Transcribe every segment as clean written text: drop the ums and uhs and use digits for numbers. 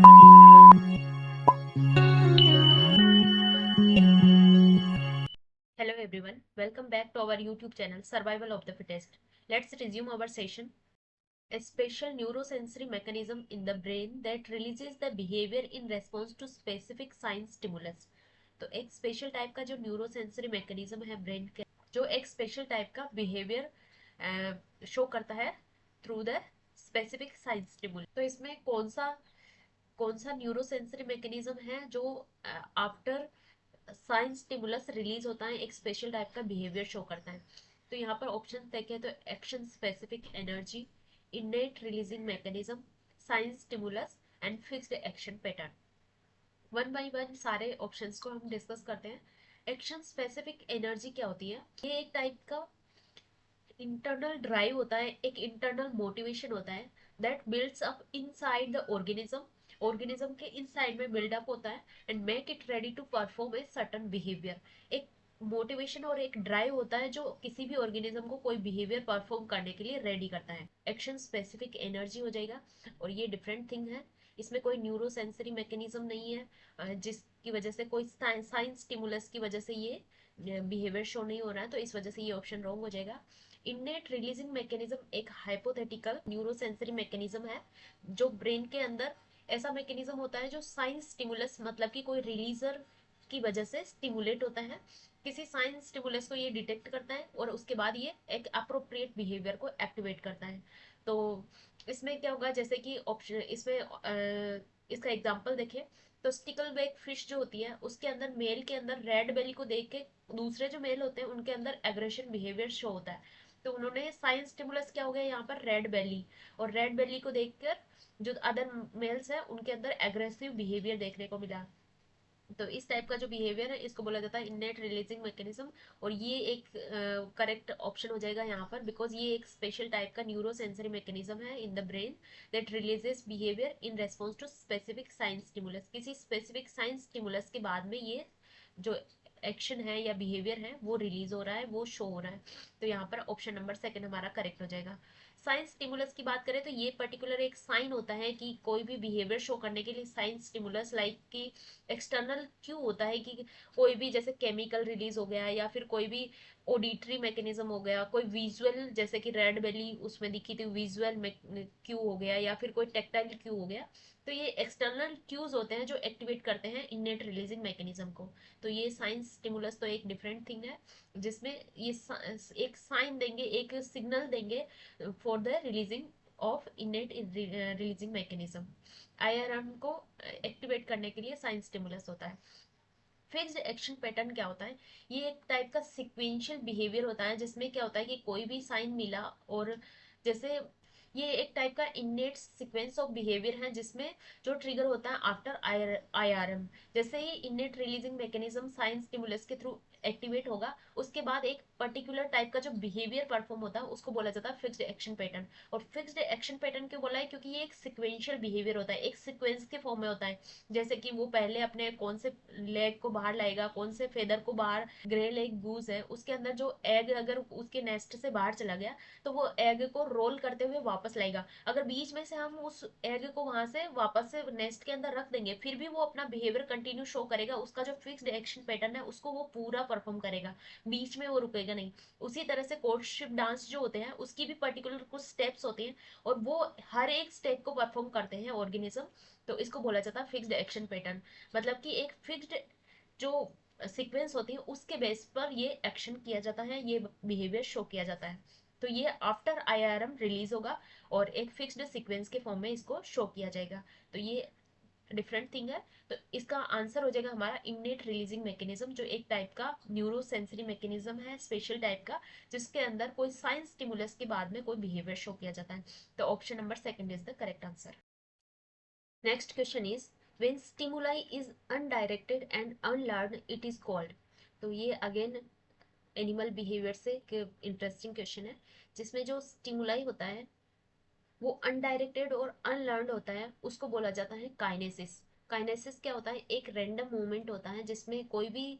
Hello everyone, welcome back to our YouTube channel Survival of the Fittest. Let's resume our session. A special neurosensory mechanism in the brain that releases the behavior in response to specific sign stimulus. तो एक special type का जो neurosensory mechanism है brain के, जो एक special type का behaviour show करता है through the specific sign stimulus. तो इसमें कौन सा न्यूरोसेंसरी मैकेनिज्म है जो आफ्टर साइंस स्टिमुलस रिलीज होता है एक स्पेशल टाइप का बिहेवियर शो करता है। तो यहाँ पर ऑप्शन देखें तो action specific energy, इनेट releasing mechanism, साइंस stimulus and fixed action pattern. One by one सारे ऑप्शंस को हम डिस्कस करते हैं। एक्शन स्पेसिफिक एनर्जी क्या होती है? ये एक टाइप का इंटरनल ड्राइव होता है, एक इंटरनल मोटिवेशन होता है that builds up inside the organism. Organism के इनसाइड में बिल्डअप होता है and make it ready to perform a certain behaviour. एक मोटिवेशन और एक ड्राइव होता है जो किसी भी ऑर्गेनिज्म को कोई बिहेवियर परफॉर्म करने के लिए रेडी करता है। एक्शन स्पेसिफिक एनर्जी हो जाएगा और ये डिफरेंट थिंग है। इसमें कोई न्यूरोसेंसरी मैकेनिज्म नहीं है जिसकी वजह से कोई साइंस स्टिमुलस की वजह से ये बिहेवियर शो नहीं हो रहा है, तो इस वजह से ये ऑप्शन रॉन्ग हो जाएगा। इननेट रिलीजिंग मैकेनिज्म एक हाइपोथेटिकल न्यूरोसेंसरी मैकेनिज्म है जो ब्रेन के अंदर ऐसा मैकेनिज्म होता है जो साइंस स्टिमुलस मतलब कि कोई रिलीजर की वजह से स्टिमुलेट होता है। किसी साइंस स्टिमुलस को ये डिटेक्ट करता है और उसके बाद ये एक अप्रोप्रिएट बिहेवियर को एक्टिवेट करता है। तो इसमें क्या होगा, जैसे कि ऑप्शन इसमें इसका एग्जांपल देखें तो स्टिकल बैक फिश जो होती है उसके अंदर मेल के अंदर रेड बेली को देख के दूसरे जो मेल होते हैं उनके अंदर एग्रेशन बिहेवियर शो होता है। तो उन्होंने साइंस स्टिमुलस क्या हो गया यहाँ पर रेड बेली, और रेड बेली को देखकर जो अदर मेल्स है उनके अंदर एग्रेसिव बिहेवियर देखने को मिला। तो इस टाइप का जो बिहेवियर है इसको बोला जाता है इननेट रिलीजिंग मैकेनिज्म। और ये एक करेक्ट ऑप्शन हो जाएगा यहाँ पर, बिकॉज ये एक स्पेशल टाइप का न्यूरो सेंसरी मैकेनिज्म है in the brain that releases behaviour in response to specific signs stimulus. किसी स्पेसिफिक साइंस स्टिमुलस के बाद में ये जो एक्शन है या बिहेवियर है वो रिलीज हो रहा है, वो शो हो रहा है। तो यहाँ पर ऑप्शन नंबर सेकंड हमारा करेक्ट हो जाएगा। साइंस स्टिमुलस की बात करें तो ये पर्टिकुलर एक साइन होता है कि कोई भी बिहेवियर शो करने के लिए साइंस स्टिमुलस लाइक कि एक्सटर्नल क्यों होता है कि कोई भी जैसे केमिकल रिलीज हो गया या फिर कोई भी ऑडिटरी मैकेनिज्म हो गया, कोई विजुअल जैसे कि रेड बेली उसमें दिखी थी विजुअल क्यू हो गया, या फिर कोई टेक्टाइल क्यू हो गया। तो ये एक्सटर्नल क्यूज होते हैं जो एक्टिवेट करते हैं इननेट रिलीजिंग मैकेनिज्म को। तो ये साइंस स्टिमुलस तो एक डिफरेंट थिंग है जिसमें ये एक साइन देंगे, एक सिग्नल देंगे for the releasing of innate releasing mechanism. IRM को एक्टिवेट करने के लिए साइंस स्टिमुलस होता है। फिक्स्ड एक्शन पैटर्न क्या होता है? ये एक टाइप का सिक्वेंशियल बिहेवियर होता है जिसमें क्या होता है कि कोई भी साइन मिला और जैसे ये एक टाइप का इननेट सीक्वेंस ऑफ बिहेवियर है जिसमें जो ट्रिगर होता है आफ्टर आईआरएम। जैसे ही इननेट रिलीजिंग मैकेनिज्म साइंस स्टिमुलस के थ्रू एक्टिवेट होगा उसके बाद एक पर्टिकुलर टाइप का जो बिहेवियर परफॉर्म होता है उसको बोला जाता है फिक्स्ड एक्शन पैटर्न। और फिक्स्ड एक्शन पैटर्न क्यों बोला है? क्योंकि ये एक सिक्वेंशियल बिहेवियर होता है, एक सिक्वेंस के फॉर्म में होता है। जैसे कि वो पहले अपने कौन से लेग को बाहर लाएगा, कौन से फेदर को बाहर, ग्रे लेग गूज है उसके अंदर जो एग अगर उसके नेस्ट से बाहर चला गया तो वो एग को रोल करते हुए वापस लाएगा। अगर बीच में से हम उस एग को वहां से वापस से नेस्ट के अंदर रख देंगे फिर भी वो अपना बिहेवियर कंटिन्यू शो करेगा, उसका जो फिक्स्ड एक्शन पैटर्न है उसको वो पूरा परफॉर्म करेगा, बीच में वो रुकेगा नहीं। उसी तरह से कोर्टशिप डांस जो होते हैं उसकी भी पर्टिकुलर कुछ स्टेप्स होते हैं और वो हर एक स्टेप को परफॉर्म करते हैं ऑर्गेनिज्म। तो इसको बोला जाता है फिक्स्ड एक्शन पैटर्न। मतलब कि एक फिक्स्ड जो सीक्वेंस होती है उसके बेस पर ये एक्शन किया जाता है, ये बिहेवियर शो किया जाता है। तो ये आफ्टर आईआरएम रिलीज होगा और एक फिक्स्ड सीक्वेंस के फॉर्म में इसको शो किया जाएगा। तो ये डिफरेंट थिंग है। तो इसका आंसर हो जाएगा हमारा इननेट रिलीजिंग मैकेनिज्म, जो एक टाइप का न्यूरो सेंसरी मैकेनिज्म है स्पेशल टाइप का जिसके अंदर कोई साइंस स्टिमुलस के बाद में कोई बिहेवियर शो किया जाता है। तो option number second is the correct answer. Next question is when stimuli is undirected and unlearned it is called। तो ये अगेन एनिमल बिहेवियर से इंटरेस्टिंग क्वेश्चन है जिसमें जो स्टिमुलाई होता है वो अनडायरेक्टेड और अनलर्नड होता है, उसको बोला जाता है काइनेसिस। काइनेसिस क्या होता है? एक रैंडम मूवमेंट होता है जिसमें कोई भी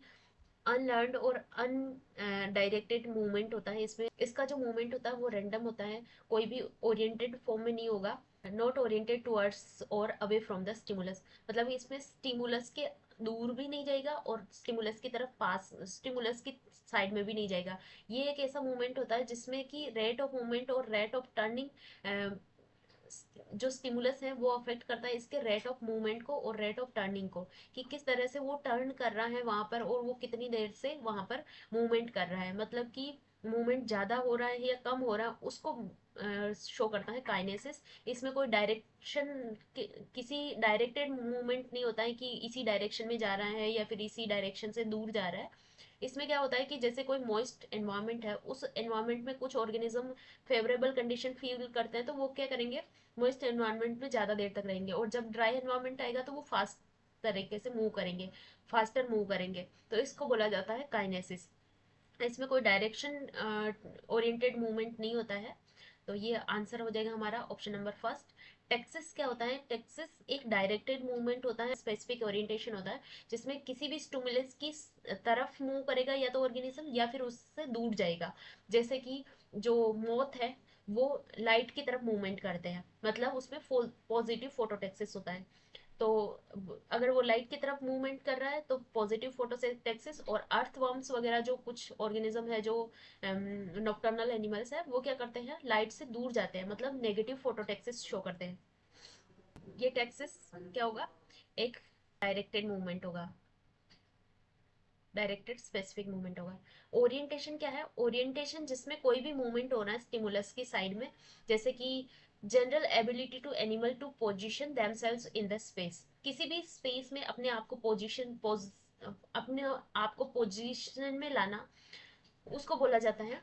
अनलर्नड और अनडायरेक्टेड मूवमेंट होता है। इसमें इसका जो मूवमेंट होता है वो रैंडम होता है, कोई भी ओरिएंटेड फॉर्म में नहीं होगा। नॉट ओरिएंटेड टुवर्ड्स और अवे फ्रॉम द स्टिमुलस, मतलब इसमें स्टिमुलस के दूर भी नहीं जाएगा और स्टिमुलस की तरफ पास, स्टिमुलस की साइड में भी नहीं जाएगा। ये एक ऐसा मूवमेंट होता है जिसमें कि रेट ऑफ मूवमेंट और रेट ऑफ टर्निंग, जो स्टिमुलस है वो अफेक्ट करता है इसके रेट ऑफ मूवमेंट को और रेट ऑफ टर्निंग को, कि किस तरह से वो टर्न कर रहा है वहां पर और वो कितनी देर से वहां पर मूवमेंट कर रहा है, मतलब कि मूवमेंट ज्यादा हो रहा है या कम हो रहा है उसको शो करता है काइनेसिस। इसमें कोई डायरेक्शन, किसी डायरेक्टेड मूवमेंट नहीं होता है कि इसी डायरेक्शन में जा रहा है या फिर इसी डायरेक्शन से दूर जा रहा है। इसमें क्या होता है कि जैसे कोई मॉइस्ट एनवायरनमेंट है, उस एनवायरनमेंट में कुछ ऑर्गेनिज्म फेवरेबल कंडीशन फील करते हैं तो वो क्या करेंगे, मॉइस्ट एनवायरनमेंट में ज़्यादा देर तक रहेंगे, और जब ड्राई एनवायरनमेंट आएगा तो वो फास्ट तरीके से मूव करेंगे, फास्टर मूव करेंगे, तो इसको बोला जाता है काइनेसिस। इसमें कोई डायरेक्शन ओरिएंटेड मूवमेंट नहीं होता है। तो ये आंसर हो जाएगा हमारा ऑप्शन नंबर फर्स्ट। टेक्सिस क्या होता है, टेक्सिस एक डायरेक्टेड मूवमेंट होता है, स्पेसिफिक ओरिएंटेशन होता है, जिसमें किसी भी स्टिमुलस की तरफ मूव करेगा या तो ऑर्गेनिज्म या फिर उससे दूर जाएगा। जैसे कि जो मोथ है वो लाइट की तरफ मूवमेंट करते हैं, मतलब उसमें पॉजिटिव फोटोटेक्सिस होता है। तो अगर वो लाइट की तरफ मूवमेंट कर रहा है तो पॉजिटिव फोटोसिंथेसिस, और अर्थवर्म्स वगैरह जो कुछ ऑर्गेनिज्म है जो नॉकटर्नल एनिमल्स है वो क्या करते हैं, लाइट से दूर जाते हैं, मतलब नेगेटिव फोटोटेक्सिस शो करते हैं। ये टेक्सिस क्या होगा, एक डायरेक्टेड मूवमेंट होगा, डायरेक्टेड स्पेसिफिक मूवमेंट होगा। ओरिएंटेशन क्या है, ओरिएंटेशन जिसमें कोई भी मूवमेंट हो रहा है स्टिमुलस की साइड में, जैसे कि general ability to animal to position themselves in the space, किसी भी स्पेस में अपने आप को अपने आप को पोजिशन में लाना, उसको बोला जाता है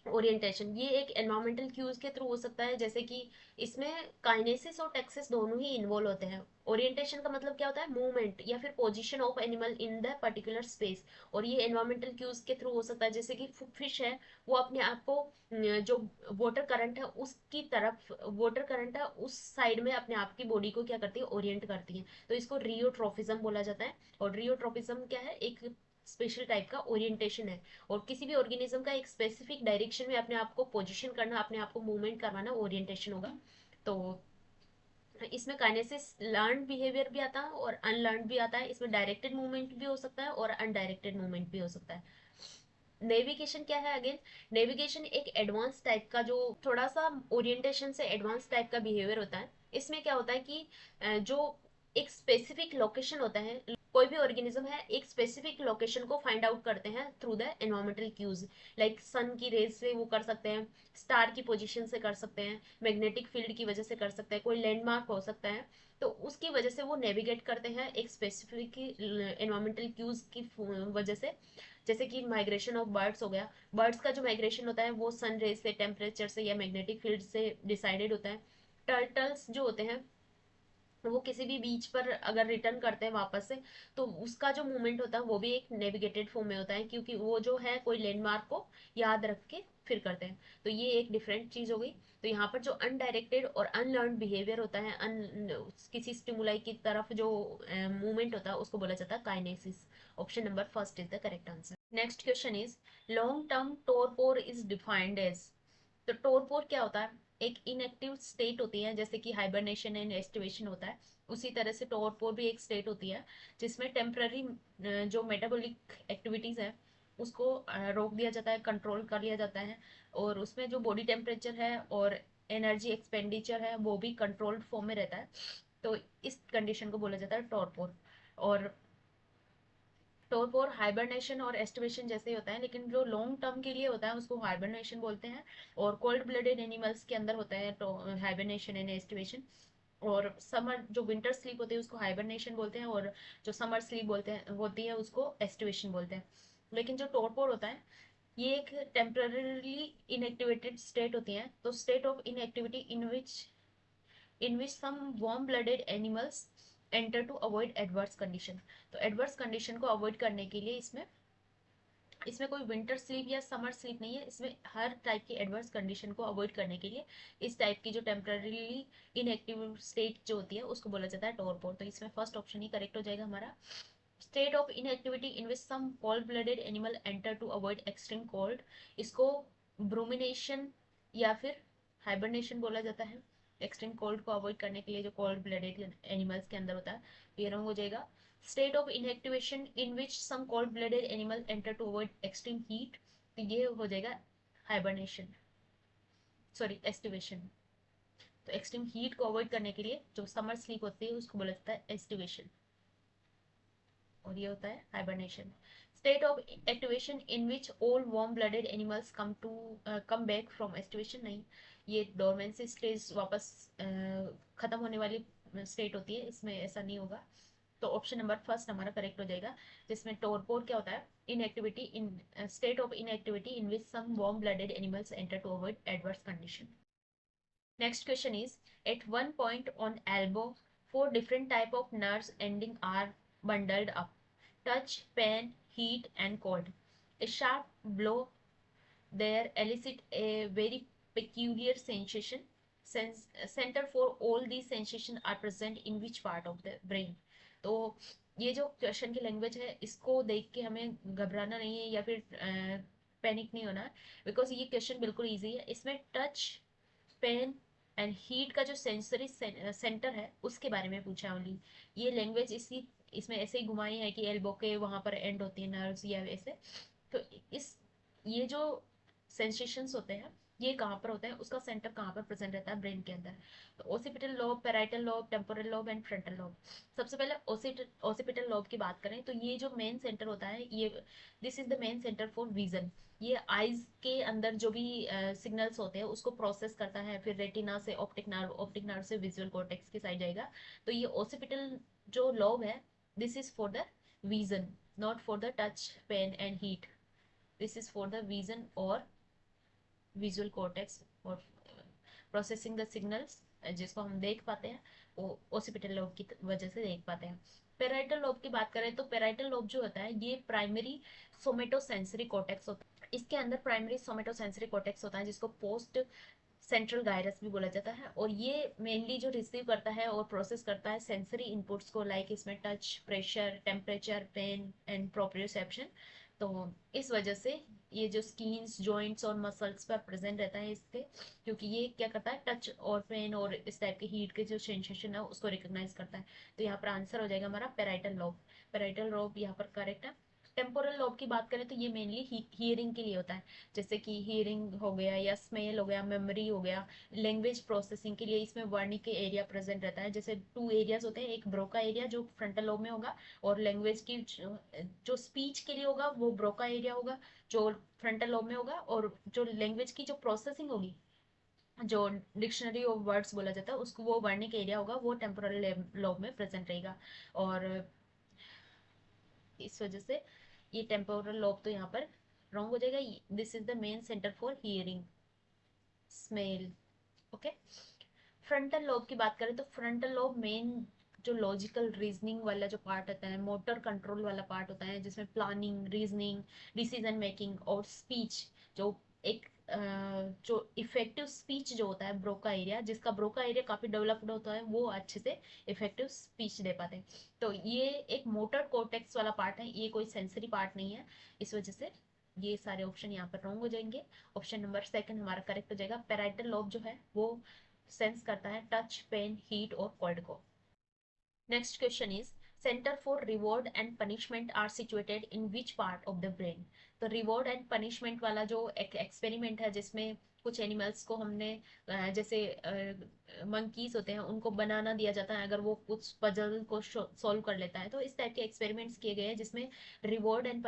ओरिएंटेशन। ये एक एनवायरमेंटल क्यूज के थ्रू हो सकता है, जैसे कि इसमें काइनेसिस और टेक्सिस दोनों ही इन्वॉल्व होते हैं। ओरिएंटेशन का मतलब क्या होता है, मूवमेंट या फिर position of animal in the particular space, और ये एनवायरमेंटल क्यूज के थ्रू हो सकता है, जैसे कि फिश है वो अपने आप को जो वाटर करंट है उसकी तरफ, वाटर करंट है उस साइड में अपने आप की बॉडी को क्या करती है, ओरिएंट करती है, तो इसको रियोट्रोफिज्म बोला जाता है। और रियोट्रोफिज्म क्या है, एक स्पेशल टाइप का ओरिएंटेशन है, और किसी भी ऑर्गेनिज्म का एक स्पेसिफिक डायरेक्शन में अपने आप को पोजीशन करना, अपने आप को मूवमेंट करवाना ओरिएंटेशन होगा। तो इसमें काइनेसिस लर्न बिहेवियर भी आता है और अनलर्न भी आता है, इसमें डायरेक्टेड मूवमेंट भी हो सकता है और अनडायरेक्टेड मूवमेंट भी हो सकता है। नेविगेशन क्या है, अगेन नेविगेशन एक एडवांस टाइप का, जो थोड़ा सा ओरिएंटेशन से एडवांस टाइप का बिहेवियर होता है। इसमें क्या होता है कि जो एक स्पेसिफिक लोकेशन होता है, कोई भी ऑर्गेनिज्म है एक स्पेसिफिक लोकेशन को फाइंड आउट करते हैं through the environmental cues, like sun की रेज से वो कर सकते हैं, स्टार की पोजीशन से कर सकते हैं, मैग्नेटिक फील्ड की वजह से कर सकते हैं, कोई लैंडमार्क हो सकता है, तो उसकी वजह से वो नेविगेट करते हैं एक स्पेसिफिक एनवायरमेंटल क्यूज की वजह से। जैसे कि माइग्रेशन ऑफ बर्ड्स हो गया, बर्ड्स का जो माइग्रेशन होता है वो सन रेज से, टेम्परेचर से या मैग्नेटिक फील्ड से डिसाइडेड होता है। टर्टल्स जो होते हैं वो किसी भी बीच पर अगर रिटर्न करते हैं वापस से, तो उसका जो मूवमेंट होता है वो भी एक नेविगेटेड फॉर्म में होता है, क्योंकि वो जो है कोई लैंडमार्क को याद रख के फिर करते हैं। तो ये एक डिफरेंट चीज हो गई। तो यहाँ पर जो अनडायरेक्टेड और अनलर्न बिहेवियर होता है, किसी स्टिमुलाई की तरफ जो मूवमेंट होता है उसको बोला जाता है kinesis. Option number first is the correct answer. Next question is, long term torpor is defined as. तो टोरपोर क्या होता है, एक इनएक्टिव स्टेट होती है, जैसे कि हाइबरनेशन एंड एस्टिवेशन होता है, उसी तरह से टोरपोर भी एक स्टेट होती है जिसमें टेम्पररी जो मेटाबॉलिक एक्टिविटीज है उसको रोक दिया जाता है, कंट्रोल कर लिया जाता है, और उसमें जो बॉडी टेम्परेचर है और एनर्जी एक्सपेंडिचर है वो भी कंट्रोल्ड फॉर्म में रहता है। तो इस कंडीशन को बोला जाता है टोरपोर। और टोरपोर हाइबरनेशन और एस्टिवेशन जैसे ही होता है, लेकिन जो लॉन्ग टर्म के लिए होता है उसको हाइबरनेशन बोलते हैं, और कोल्ड ब्लडेड एनिमल्स के अंदर होता है तो हाइबरनेशन एंड एस्टिवेशन। और समर जो विंटर स्लीप होती है उसको हाइबरनेशन बोलते हैं, और जो समर स्लीप बोलते हैं होती है उसको एस्टिवेशन बोलते हैं। लेकिन जो टोरपोर होता है ये एक टेम्पररीली इनएक्टिवेटेड स्टेट होती है, तो state of inactivity in which some warm blooded animals enter to avoid adverse condition। तो एडवर्स कंडीशन को अवॉइड करने के लिए इसमें इसमें कोई विंटर स्लीप या समर स्लीप नहीं है, इसमें हर टाइप की एडवर्स कंडीशन को अवॉइड करने के लिए इस टाइप की जो टेम्पररीली इनएक्टिव स्टेट जो होती है उसको बोला जाता है टोरपोर। तो इसमें फर्स्ट ऑप्शन ही करेक्ट हो जाएगा हमारा। State of inactivity in which some cold blooded animal enter to avoid extreme cold, इसको ब्रूमिनेशन या फिर हाइबरनेशन बोला जाता है। एक्सट्रीम कोल्ड को अवॉइड करने के लिए जो कोल्ड ब्लडेड एनिमल्स के अंदर होता है, ये रॉन्ग हो जाएगा। State of inactivation in which some cold blooded animal enter to avoid extreme heat, तो ये हो जाएगा हाइबरनेशन, सॉरी एस्टिवेशन। तो एक्सट्रीम हीट को अवॉइड करने के लिए जो समर स्लीप होती है उसको बोला जाता है एस्टिवेशन, और ये होता है hibernation. State of activation in which all warm blooded animals come back from aestivation, नहीं, ये डोरमेंसी स्टेज वापस खत्म होने वाली स्टेट होती है, इसमें ऐसा नहीं होगा। तो ऑप्शन नंबर फर्स्ट हमारा करेक्ट हो जाएगा, जिसमें टोरपोर क्या होता है, inactivity in state of inactivity in which some warm blooded animals enter to avoid adverse condition. Next question is, at one point on elbow, four different type of nerves ending are bundled up. Touch, pain, heat and cold. A sharp blow there elicit a very peculiar sensation. Center for all these sensations are present in which part of the brain? तो ये जो question की language है इसको देख के हमें घबराना नहीं है या फिर पैनिक नहीं होना, बिकॉज ये क्वेश्चन बिल्कुल इजी है। इसमें टच, पेन एंड हीट का जो सेंसरी सेंटर है उसके बारे में पूछा ओनली। ये लैंग्वेज इसी इसमें ऐसे ही घुमाई है कि एल्बो के वहां पर एंड होती है नर्व्स या वैसे। तो इस ये जो सेंसेशंस होते हैं ये कहाँ पर होते हैं, उसका सेंटर कहाँ पर प्रेजेंट रहता है ब्रेन के अंदर। तो occipital lobe, parietal lobe, temporal lobe and frontal lobe. सबसे पहले ओसिपिटल लोब की बात करें तो ये जो मेन सेंटर होता है ये, this is the main centre for vision. ये आईज के अंदर जो भी सिग्नल्स होते हैं उसको प्रोसेस करता है, फिर रेटिना से ऑप्टिक नर्व से विजुअल कॉर्टेक्स की साइड जाएगा। तो ये ओसिपिटल जो लोब है, this is for the vision, not for the touch, pain and heat. This is for the vision और विजुअल कॉर्टेक्स और प्रोसेसिंग द सिग्नल्स, जिसको हम देख पाते हैं वो ओसिपिटल लोब की वजह से देख पाते हैं। पेराइटल लोब की बात करें तो पेराइटल लोब जो होता है ये प्राइमरी सोमेटोसेंसरी कॉर्टेक्स होता है। इसके अंदर प्राइमरी सोमेटोसेंसरी कॉर्टेक्स होता है जिसको पोस्ट सेंट्रल गायरस भी बोला जाता है, और ये मेनली जो रिसीव करता है और प्रोसेस करता है सेंसरी इनपुट्स को, लाइक इसमें touch, pressure, temperature, pain and proprioception. तो इस वजह से ये जो स्किन्स, जॉइंट्स और मसल्स पर प्रेजेंट रहता है इसके, क्योंकि ये क्या करता है, टच और पेन और इस टाइप के हीट के जो सेंसेशन है उसको रिकॉग्नाइज करता है। तो यहाँ पर आंसर हो जाएगा हमारा पेराइटल लोब। पेराइटल लोब यहाँ पर करेक्ट है। टेम्पोरल लोब की बात करें तो ये मेनली हियरिंग के लिए होता है, जैसे कि हियरिंग हो गया या स्मेल हो गया, मेमोरी हो गया, लैंग्वेज प्रोसेसिंग के लिए इसमें वर्निक के एरिया प्रेजेंट रहता है। जैसे टू एरियाज होते हैं, एक ब्रोका एरिया जो फ्रंटल लोब में होगा, और लैंग्वेज की जो स्पीच के लिए होगा वो ब्रोका एरिया होगा जो फ्रंटल लोब में होगा, और जो लैंग्वेज की जो प्रोसेसिंग होगी, जो डिक्शनरी ऑफ वर्ड्स बोला जाता है उसको, वो वर्निक एरिया होगा, वो टेम्पोरल लोब में प्रेजेंट रहेगा। और इस वजह से ये टेम्पोरल लोब तो यहाँ पर रॉन्ग हो जाएगा। This is the main centre for hearing, smell. Okay. Frontal lobe की बात करें तो फ्रंटल लोब मेन जो लॉजिकल रीजनिंग वाला जो पार्ट होता है, मोटर कंट्रोल वाला पार्ट होता है, जिसमें प्लानिंग, रीजनिंग, डिसीजन मेकिंग और स्पीच, जो एक जो इफेक्टिव स्पीच जो होता है ब्रोका एरिया, जिसका ब्रोका एरिया काफी डेवलप्ड होता है, वो अच्छे से इफेक्टिव स्पीच दे पाते हैं। तो ये एक मोटर कोर्टेक्स वाला पार्ट है, ये कोई सेंसरी पार्ट नहीं है। इस वजह से ये सारे ऑप्शन यहाँ पर रॉन्ग हो जाएंगे। ऑप्शन नंबर सेकंड हमारा करेक्ट हो जाएगा। पेराइटल लोब जो है वो सेंस करता है टच, पेन, हीट और कोल्ड को। Next question is, centre for reward and punishment are situated in which part of the brain. तो रिवॉर्ड एंड पनिशमेंट वाला जो एक एक्सपेरिमेंट है, जिसमें कुछ एनिमल्स को हमने जैसे मंकीज होते हैं उनको बनाना दिया जाता है अगर वो कुछ पजल को सॉल्व कर लेता है। तो इस टाइप के एक्सपेरिमेंट्स किए गए हैं जिसमें रिवॉर्ड एंड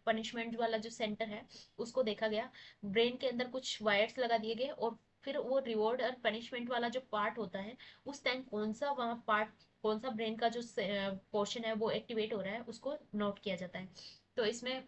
पनिशमेंट वाला जो सेंटर है उसको देखा गया। ब्रेन के अंदर कुछ वायर्स लगा दिए गए और फिर वो रिवॉर्ड और पनिशमेंट वाला जो पार्ट होता है उस टाइम कौन सा वहाँ पार्ट, कौन सा ब्रेन का जो पोर्शन है वो एक्टिवेट हो रहा है उसको नोट किया जाता है। तो इसमें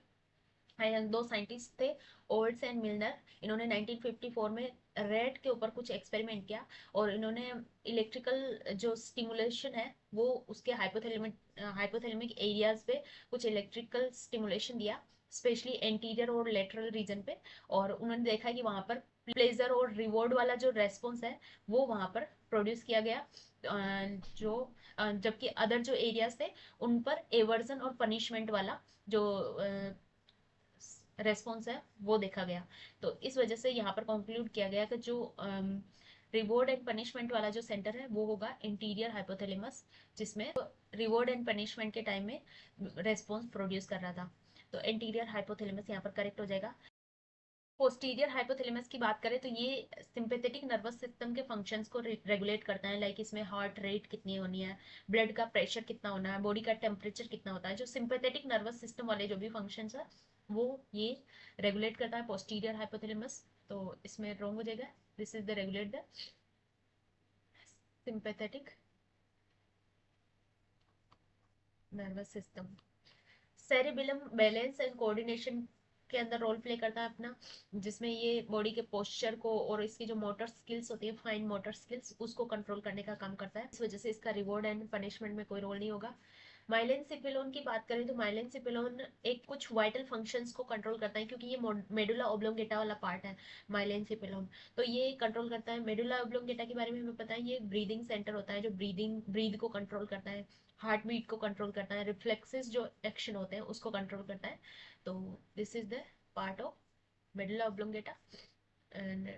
दो साइंटिस्ट थे, ओल्ड्स एंड मिलनर। इन्होंने 1954 में रेड के ऊपर कुछ एक्सपेरिमेंट किया, और इन्होंने इलेक्ट्रिकल जो स्टिमुलेशन है वो उसके हाइपोथैलेमिक एरियाज पे कुछ इलेक्ट्रिकल स्टिमुलेशन दिया, स्पेशली एंटीरियर और लेटरल रीजन पे। और उन्होंने देखा कि वहां पर प्लेजर और रिवॉर्ड वाला जो रेस्पॉन्स है वो वहां पर प्रोड्यूस किया गया, जो जबकि अदर जो एरियाज थे उन पर एवर्जन और पनिशमेंट वाला जो रेस्पॉन्स है वो देखा गया। तो इस वजह से यहाँ पर कंक्लूड किया गया कि जो रिवॉर्ड एंड पनिशमेंट वाला जो सेंटर है वो होगा इंटीरियर हाइपोथैलेमस, जिसमें रिवॉर्ड एंड पनिशमेंट के टाइम में रेस्पॉन्स प्रोड्यूस कर रहा था। तो इंटीरियर हाइपोथैलेमस यहाँ पर करेक्ट हो जाएगा। पोस्टीरियर हाइपोथैलेमस की बात करें तो ये सिंपैथेटिक नर्वस सिस्टम के फंक्शंस को रेगुलेट करता है। लाइक इसमें हार्ट रेट कितनी होनी है, ब्लड का प्रेशर कितना होना है, बॉडी का टेम्परेचर कितना होता है, जो सिंपैथेटिक नर्वस सिस्टम वाले जो भी फंक्शंस है वो ये रेगुलेट करता है पोस्टीरियर हाइपोथैलेमस। तो इसमें रॉन्ग हो जाएगा, this is the regulate the sympathetic nervous system. Cerebellum balance and coordination के अंदर रोल प्ले करता है अपना, जिसमें ये बॉडी के पोस्चर को और इसकी जो मोटर स्किल्स होती है, फाइन मोटर स्किल्स, उसको कंट्रोल करने का काम करता है। इस वजह से इसका रिवॉर्ड एंड पनिशमेंट में कोई रोल नहीं होगा। माइलेन सिपिलोन की बात करें तो माइलेन सिपिलोन एक कुछ वाइटल फंक्शंस को कंट्रोल करता है, क्योंकि ये मेडुला ओब्लोंगेटा वाला पार्ट है माइलेन सिपिलोन। तो ये कंट्रोल करता है। मेडुला ओब्लोंगेटा के बारे में हमें पता है, ये ब्रीदिंग सेंटर होता है जो ब्रीद को कंट्रोल करता है, हार्ट बीट को कंट्रोल करता है, रिफ्लेक्सेस जो एक्शन होते हैं उसको कंट्रोल करता है। तो this is the part of medulla oblongata. And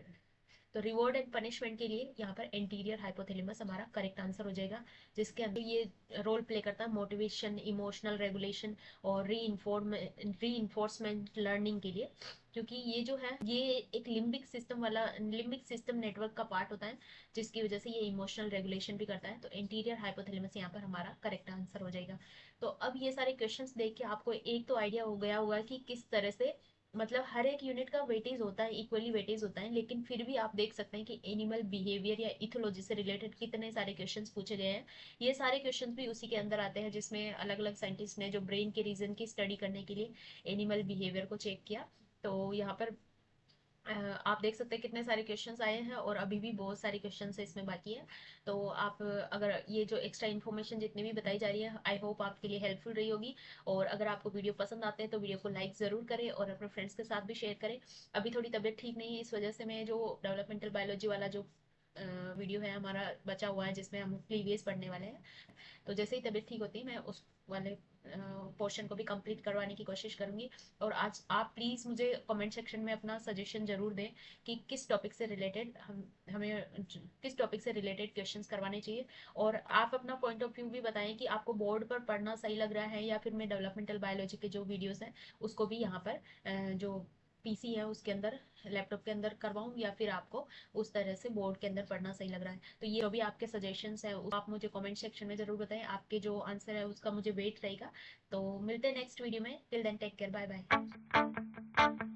तो रिवॉर्ड एंड पनिशमेंट के लिए यहाँ पर एंटीरियर हाइपोथैलेमस हमारा करेक्ट आंसर हो जाएगा, जिसके अंदर ये रोल प्ले करता है मोटिवेशन, इमोशनल रेगुलेशन और री इन्फोर्समेंट लर्निंग के लिए। क्योंकि ये जो है ये एक लिम्बिक सिस्टम नेटवर्क का पार्ट होता है, जिसकी वजह से ये इमोशनल रेगुलेशन भी करता है। तो इंटीरियर हाइपोथैलेमस यहाँ पर हमारा करेक्ट आंसर हो जाएगा। तो अब ये सारे क्वेश्चंस देख के आपको एक तो आइडिया हो गया होगा कि किस तरह से, मतलब हर एक यूनिट का वेटेज होता है, इक्वली वेटेज होता है, लेकिन फिर भी आप देख सकते हैं कि एनिमल बिहेवियर या इथोलॉजी से रिलेटेड कितने सारे क्वेश्चंस पूछे गए हैं। ये सारे क्वेश्चंस भी उसी के अंदर आते हैं, जिसमें अलग अलग साइंटिस्ट ने जो ब्रेन के रीजन की स्टडी करने के लिए एनिमल बिहेवियर को चेक किया। तो यहाँ पर आप देख सकते हैं कितने सारे क्वेश्चंस आए हैं, और अभी भी बहुत सारे क्वेश्चंस है इसमें बाकी है। तो आप अगर ये जो एक्स्ट्रा इन्फॉर्मेशन जितनी भी बताई जा रही है, आई होप आपके लिए हेल्पफुल रही होगी। और अगर आपको वीडियो पसंद आते हैं तो वीडियो को लाइक ज़रूर करें और अपने फ्रेंड्स के साथ भी शेयर करें। अभी थोड़ी तबीयत ठीक नहीं है, इस वजह से मैं जो डेवलपमेंटल बायोलॉजी वाला जो वीडियो है हमारा बचा हुआ है, जिसमें हम प्रीवियस पढ़ने वाले हैं, तो जैसे ही तबीयत ठीक होती है मैं उस वाले पोर्शन को भी कंप्लीट करवाने की कोशिश करूंगी। और आज आप प्लीज़ मुझे कमेंट सेक्शन में अपना सजेशन जरूर दें कि किस टॉपिक से रिलेटेड हमें किस टॉपिक से रिलेटेड क्वेश्चंस करवाने चाहिए। और आप अपना पॉइंट ऑफ व्यू भी बताएं कि आपको बोर्ड पर पढ़ना सही लग रहा है, या फिर मैं डेवलपमेंटल बायोलॉजी के जो वीडियोस हैं उसको भी यहाँ पर जो पीसी है उसके अंदर, लैपटॉप के अंदर करवाऊँ, या फिर आपको उस तरह से बोर्ड के अंदर पढ़ना सही लग रहा है। तो ये अभी आपके सजेशंस है, आप मुझे कमेंट सेक्शन में जरूर बताएं। आपके जो आंसर है उसका मुझे वेट रहेगा। तो मिलते हैं नेक्स्ट वीडियो में, till then take care, bye bye.